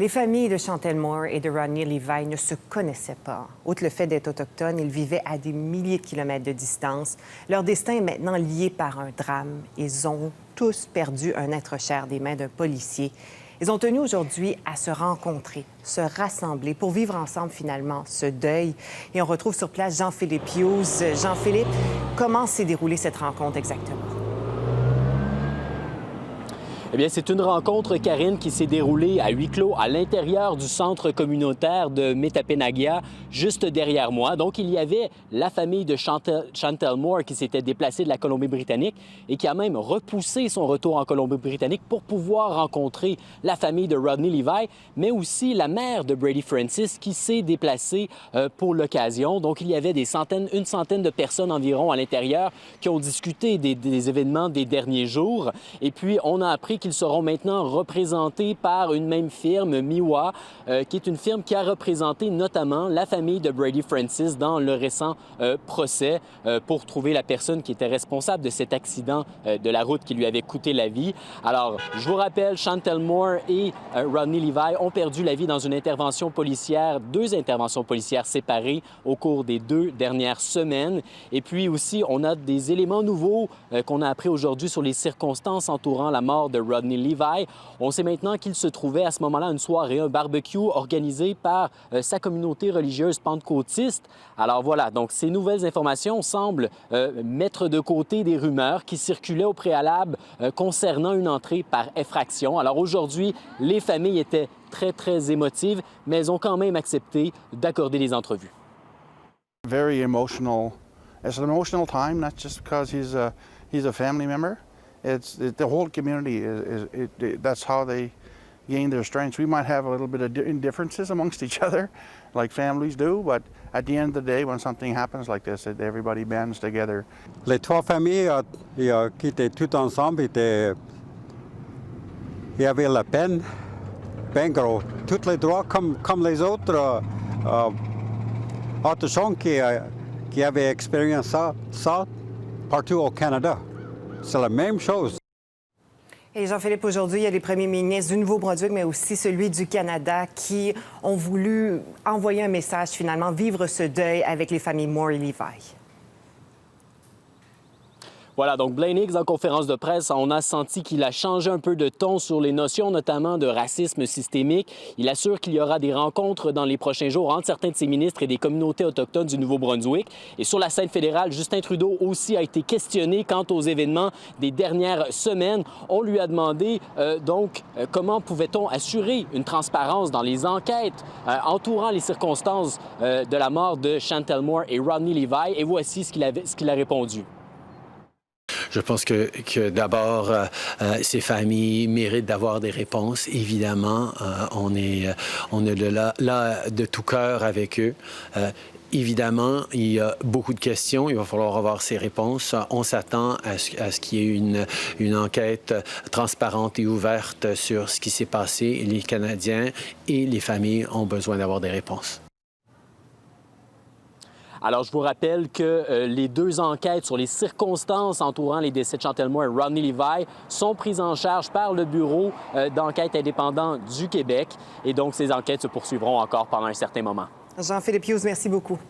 Les familles de Chantel Moore et de Rodney Levi ne se connaissaient pas. Outre le fait d'être autochtones, ils vivaient à des milliers de kilomètres de distance. Leur destin est maintenant lié par un drame. Ils ont tous perdu un être cher des mains d'un policier. Ils ont tenu aujourd'hui à se rencontrer, se rassembler pour vivre ensemble finalement ce deuil. Et on retrouve sur place Jean-Philippe Hughes. Jean-Philippe, comment s'est déroulée cette rencontre exactement? Eh bien, c'est une rencontre, Karine, qui s'est déroulée à huis clos à l'intérieur du centre communautaire de Metapenagia, juste derrière moi. Donc, il y avait la famille de Chantel Moore qui s'était déplacée de la Colombie-Britannique et qui a même repoussé son retour en Colombie-Britannique pour pouvoir rencontrer la famille de Rodney Levi, mais aussi la mère de Brady Francis qui s'est déplacée pour l'occasion. Donc, il y avait une centaine de personnes environ à l'intérieur qui ont discuté des événements des derniers jours. Et puis, on a appris qu'ils seront maintenant représentés par une même firme, Miwa, qui est une firme qui a représenté notamment la famille de Brady Francis dans le récent procès pour trouver la personne qui était responsable de cet accident de la route qui lui avait coûté la vie. Alors, je vous rappelle, Chantel Moore et Rodney Levi ont perdu la vie dans une intervention policière, deux interventions policières séparées au cours des 2 dernières semaines. Et puis aussi, on a des éléments nouveaux qu'on a appris aujourd'hui sur les circonstances entourant la mort de Rodney Levi. On sait maintenant qu'il se trouvait à ce moment-là une soirée, un barbecue organisé par sa communauté religieuse pentecôtiste. Alors voilà, donc ces nouvelles informations semblent mettre de côté des rumeurs qui circulaient au préalable concernant une entrée par effraction. Alors aujourd'hui, les familles étaient très émotives, mais elles ont quand même accepté d'accorder des entrevues. Very emotional. It's an emotional time, not just because he's a family member. The whole community that's how they gain their strength. We might have a little bit of indifferences amongst each other, like families do, but at the end of the day, when something happens like this, everybody bands together. Les 3 familles qui étaient toutes ensemble, il y avait la peine, ben gros. Tous les droits comme les autres autochtones qui avaient expérimenté ça partout au Canada. C'est la même chose. Et Jean-Philippe, aujourd'hui, il y a les premiers ministres du Nouveau-Brunswick, mais aussi celui du Canada, qui ont voulu envoyer un message, finalement, vivre ce deuil avec les familles Moore et Levi. Voilà, donc Blaine Higgs, en conférence de presse, on a senti qu'il a changé un peu de ton sur les notions notamment de racisme systémique. Il assure qu'il y aura des rencontres dans les prochains jours entre certains de ses ministres et des communautés autochtones du Nouveau-Brunswick. Et sur la scène fédérale, Justin Trudeau aussi a été questionné quant aux événements des dernières semaines. On lui a demandé comment pouvait-on assurer une transparence dans les enquêtes entourant les circonstances de la mort de Chantel Moore et Rodney Levi. Et voici ce qu'il a répondu. Je pense que d'abord, ces familles méritent d'avoir des réponses. Évidemment, on est là de tout cœur avec eux. Évidemment, il y a beaucoup de questions. Il va falloir avoir ces réponses. On s'attend à ce qu'il y ait une enquête transparente et ouverte sur ce qui s'est passé. Les Canadiens et les familles ont besoin d'avoir des réponses. Alors, je vous rappelle que les 2 enquêtes sur les circonstances entourant les décès de Chantel Moore et Rodney Levi sont prises en charge par le Bureau d'enquête indépendant du Québec. Et donc, ces enquêtes se poursuivront encore pendant un certain moment. Jean-Philippe Hughes, merci beaucoup.